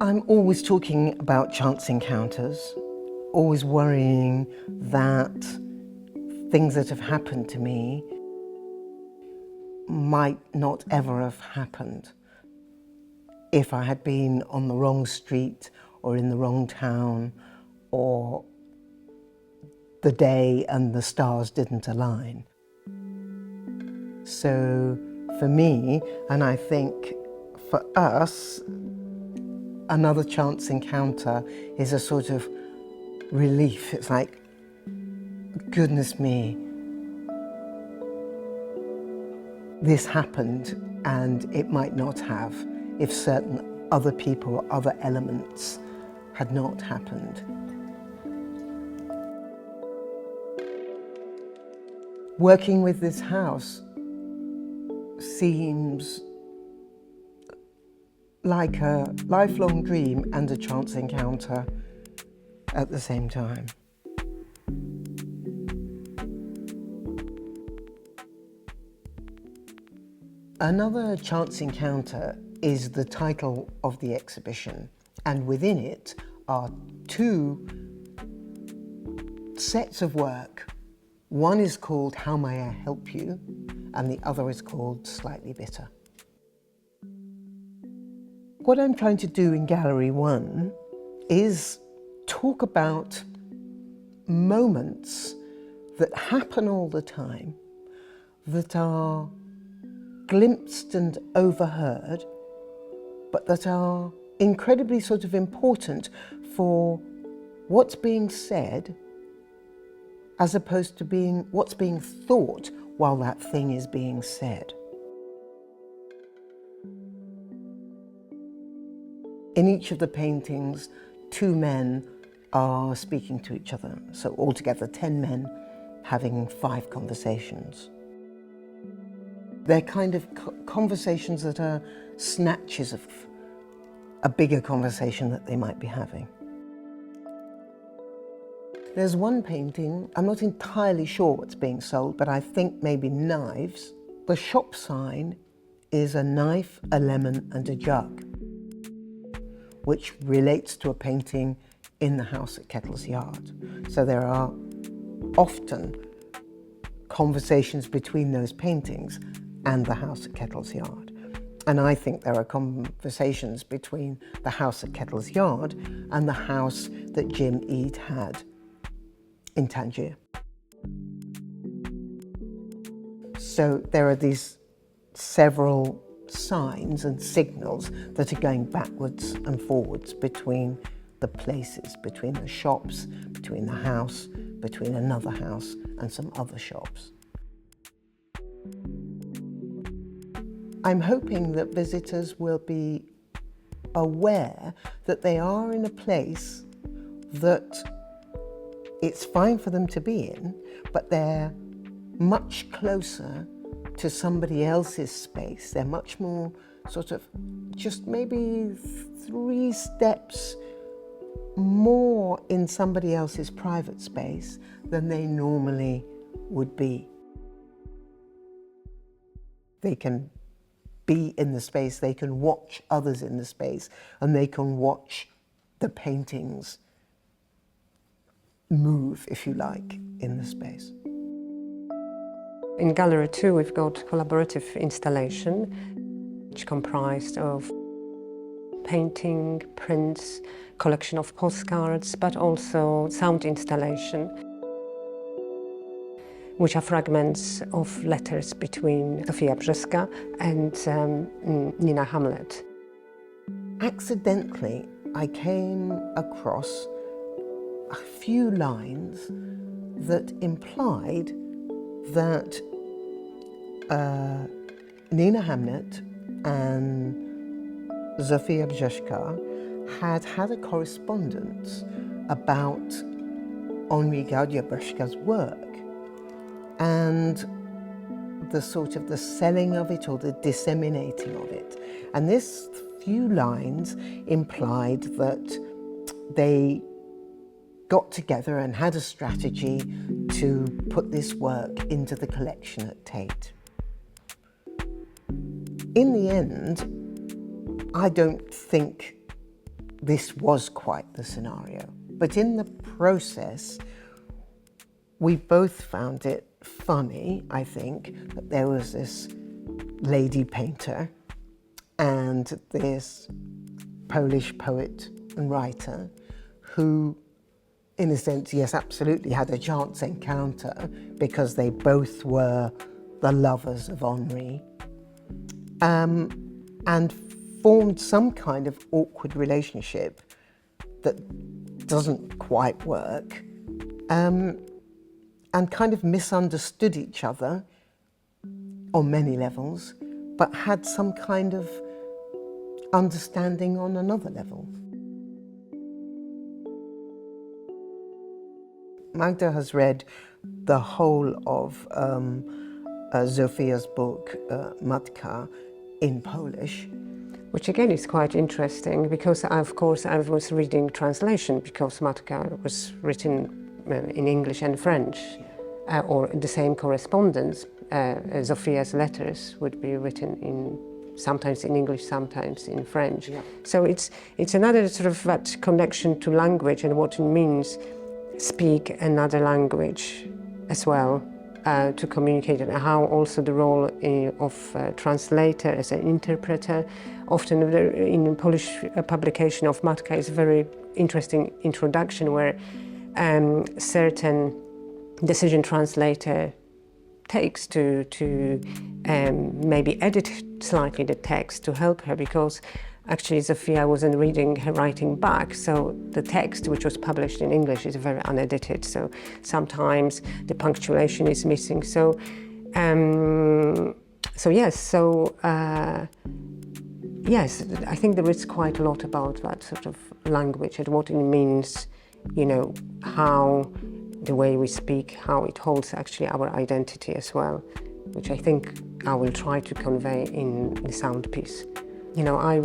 I'm always talking about chance encounters, always worrying that things that have happened to me might not ever have happened if I had been on the wrong street or in the wrong town, or the day and the stars didn't align. So for me, and I think for us, another chance encounter is a sort of relief. It's like, goodness me, this happened, and it might not have if certain other people or other elements had not happened. Working with this house seems like a lifelong dream and a chance encounter at the same time. Another chance encounter is the title of the exhibition, and within it are two sets of work. One is called How May I Help You, and the other is called Slightly Bitter. What I'm trying to do in Gallery 1 is talk about moments that happen all the time, that are glimpsed and overheard, but that are incredibly sort of important for what's being said as opposed to what's being thought while that thing is being said. In each of the paintings, two men are speaking to each other, so altogether 10 men having 5 conversations. They're kind of conversations that are snatches of a bigger conversation that they might be having. There's one painting, I'm not entirely sure what's being sold, but I think maybe knives. The shop sign is a knife, a lemon, and a jug, which relates to a painting in the house at Kettle's yard. So there are often conversations between those paintings and the house at Kettle's yard. And I think there are conversations between the house at Kettle's yard and the house that Jim Eade had in Tangier. So there are these several signs and signals that are going backwards and forwards between the places, between the shops, between the house, between another house and some other shops. I'm hoping that visitors will be aware that they are in a place that it's fine for them to be in, but they're much closer to somebody else's space. They're much more sort of just maybe 3 steps more in somebody else's private space than they normally would be. They can be in the space, they can watch others in the space, and they can watch the paintings move, if you like, in the space. In Gallery 2 we've got collaborative installation, which comprised of painting, prints, collection of postcards, but also sound installation, which are fragments of letters between Zofia Brzeska and Nina Hamlet. Accidentally, I came across a few lines that implied that Nina Hamlet and Zofia Brzeska had a correspondence about Henri Gaudier-Brzeska's work, and the sort of the selling of it or the disseminating of it. And this few lines implied that they got together and had a strategy to put this work into the collection at Tate. In the end, I don't think this was quite the scenario. But in the process, we both found it funny, I think, that there was this lady painter and this Polish poet and writer who, in a sense, yes, absolutely had a chance encounter because they both were the lovers of Henri, and formed some kind of awkward relationship that doesn't quite work, and kind of misunderstood each other on many levels, but had some kind of understanding on another level. Magda has read the whole of Zofia's book, Matka, in Polish. Which again is quite interesting because, of course, I was reading translation because Matka was written in English and French, or the same correspondence. Zofia's letters would be written sometimes in English, sometimes in French. Yeah. So it's another sort of that connection to language and what it means speak another language as well. To communicate, and how also the role of translator as an interpreter. Often in Polish publication of Matka is a very interesting introduction where certain decision translator takes to maybe edit slightly the text to help her, because actually Zofia wasn't reading her writing back, so the text which was published in English is very unedited, so sometimes the punctuation is missing. So yes, I think there is quite a lot about that sort of language and what it means, you know, how the way we speak, how it holds actually our identity as well, which I think I will try to convey in the sound piece. You know, I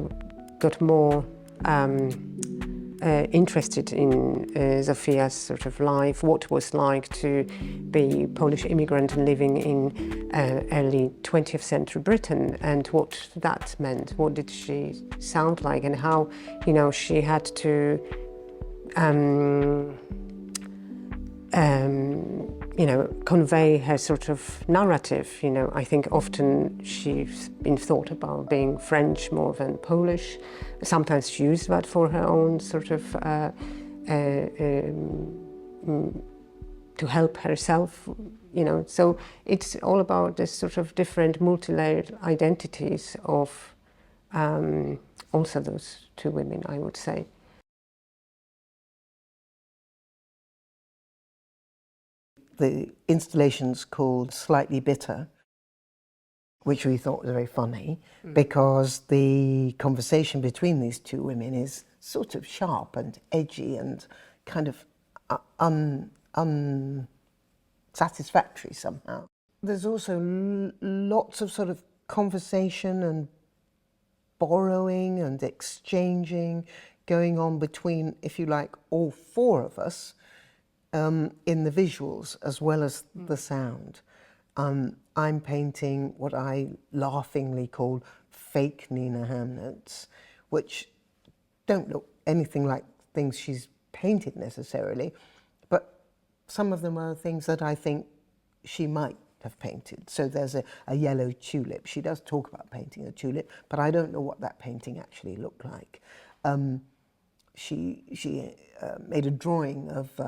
got more interested in Zofia's sort of life, what it was like to be a Polish immigrant living in early 20th century Britain, and what that meant. What did she sound like, and how, you know, she had to you know, convey her sort of narrative. You know, I think often she's been thought about being French more than Polish. Sometimes she used that for her own sort of to help herself, you know. So it's all about this sort of different multi-layered identities of also those two women, I would say. The installation's called Slightly Bitter, which we thought was very funny, because the conversation between these two women is sort of sharp and edgy and kind of unsatisfactory somehow. There's also lots of sort of conversation and borrowing and exchanging going on between, if you like, all four of us, in the visuals as well as the sound. I'm painting what I laughingly call fake Nina Hamnets, which don't look anything like things she's painted necessarily, but some of them are things that I think she might have painted. So there's a yellow tulip. She does talk about painting a tulip, but I don't know what that painting actually looked like. She made a drawing of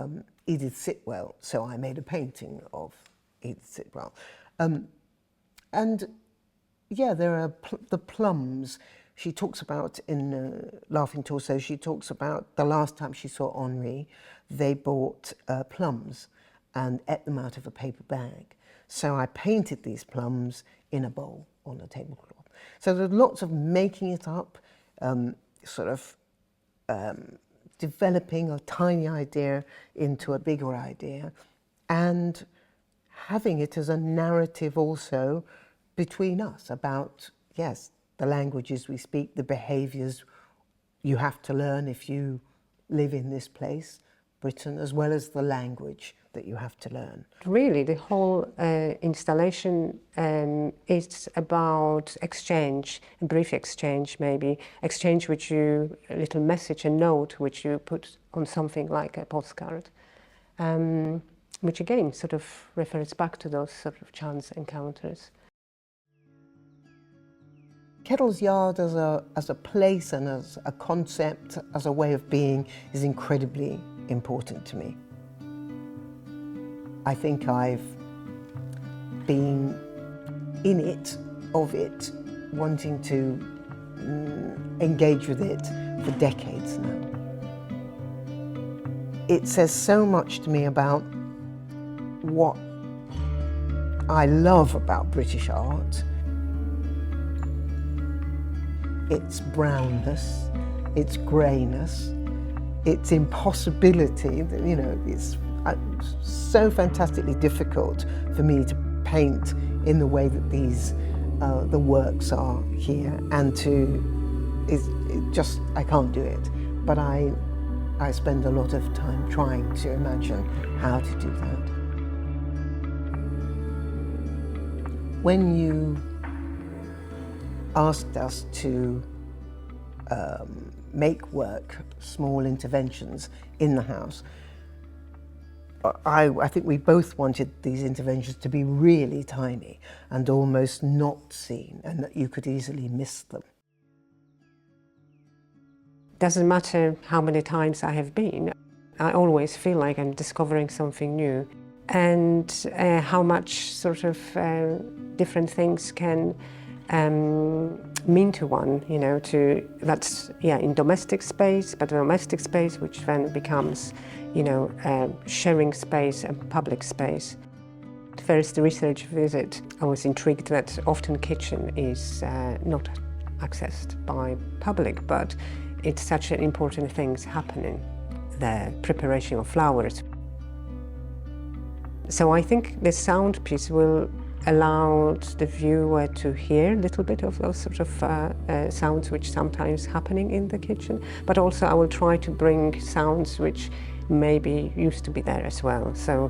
Edith Sitwell, so I made a painting of Edith Sitwell. And yeah, there are the plums. She talks about in Laughing Torso, she talks about the last time she saw Henri, they bought plums and ate them out of a paper bag. So I painted these plums in a bowl on a tablecloth. So there's lots of making it up, sort of developing a tiny idea into a bigger idea, and having it as a narrative also between us about, yes, the languages we speak, the behaviours you have to learn if you live in this place, Britain, as well as the language that you have to learn. Really, the whole installation is about exchange, a brief exchange maybe, exchange which you, a little message, a note which you put on something like a postcard, which again sort of refers back to those sort of chance encounters. Kettle's Yard as a place and as a concept, as a way of being, is incredibly important to me. I think I've been in it, of it, wanting to engage with it for decades now. It says so much to me about what I love about British art. Its brownness, its greyness, its impossibility, you know, it's so fantastically difficult for me to paint in the way that these, the works are here, and I can't do it. But I spend a lot of time trying to imagine how to do that. When you asked us to make work, small interventions in the house, I think we both wanted these interventions to be really tiny and almost not seen, and that you could easily miss them. Doesn't matter how many times I have been, I always feel like I'm discovering something new, and how much sort of different things can mean to one, you know, that's in domestic space, but domestic space which then becomes, you know, sharing space and public space. The first research visit, I was intrigued that often kitchen is not accessed by public, but it's such an important things happening, the preparation of flowers. So I think the sound piece will allow the viewer to hear a little bit of those sort of sounds which sometimes happening in the kitchen, but also I will try to bring sounds which maybe used to be there as well. So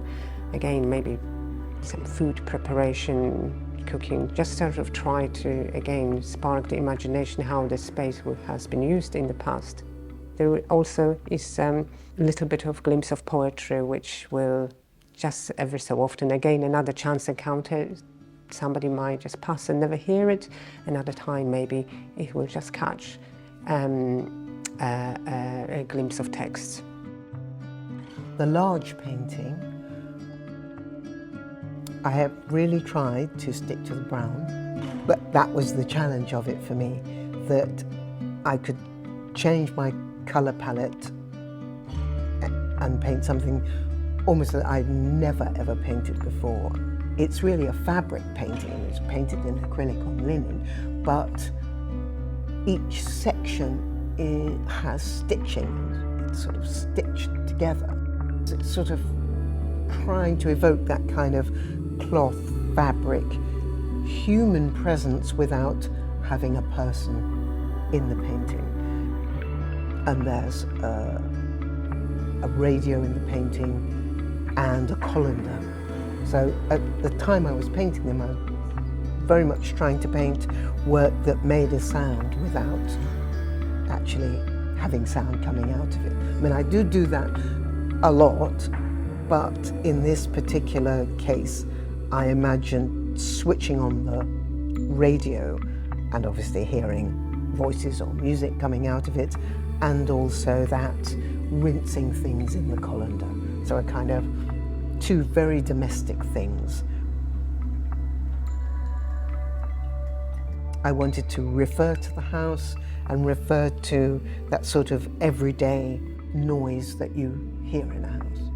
again, maybe some food preparation, cooking, just sort of try to again spark the imagination how the space has been used in the past. There also is a little bit of glimpse of poetry which will just every so often, again, another chance encounter. Somebody might just pass and never hear it. Another time, maybe it will just catch a glimpse of text. The large painting, I have really tried to stick to the brown, but that was the challenge of it for me, that I could change my colour palette and paint something almost that I'd never ever painted before. It's really a fabric painting, it's painted in acrylic on linen, but each section has stitching, it's sort of stitched together. It's sort of trying to evoke that kind of cloth, fabric, human presence without having a person in the painting. And there's a radio in the painting and a colander. So at the time I was painting them, I was very much trying to paint work that made a sound without actually having sound coming out of it. I mean, I do that a lot, but in this particular case, I imagine switching on the radio and obviously hearing voices or music coming out of it, and also that rinsing things in the colander. So a kind of two very domestic things. I wanted to refer to the house and refer to that sort of everyday noise that you hear in a house.